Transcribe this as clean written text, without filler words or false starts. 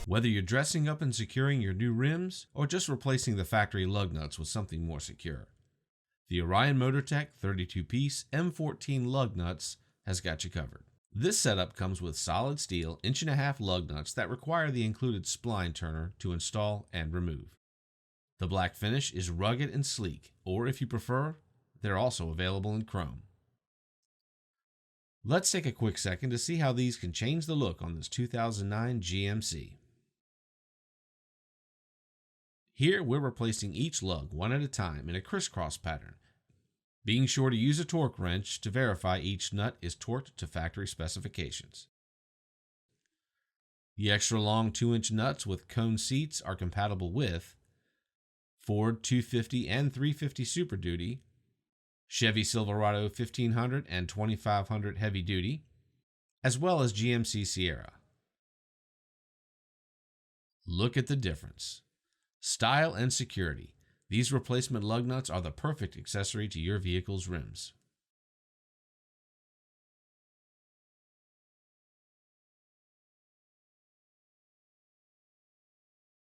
Whether you're dressing up and securing your new rims or just replacing the factory lug nuts with something more secure, the OrionMotorTech 32-piece M14 lug nuts has got you covered. This setup comes with solid steel 1.5-inch lug nuts that require the included spline turner to install and remove. The black finish is rugged and sleek, or if you prefer, they're also available in chrome. Let's take a quick second to see how these can change the look on this 2009 GMC. Here we're replacing each lug one at a time in a crisscross pattern, being sure to use a torque wrench to verify each nut is torqued to factory specifications. The extra long 2-inch nuts with cone seats are compatible with Ford 250 and 350 Super Duty, Chevy Silverado 1500 and 2500 Heavy Duty, as well as GMC Sierra. Look at the difference. Style and security. These replacement lug nuts are the perfect accessory to your vehicle's rims.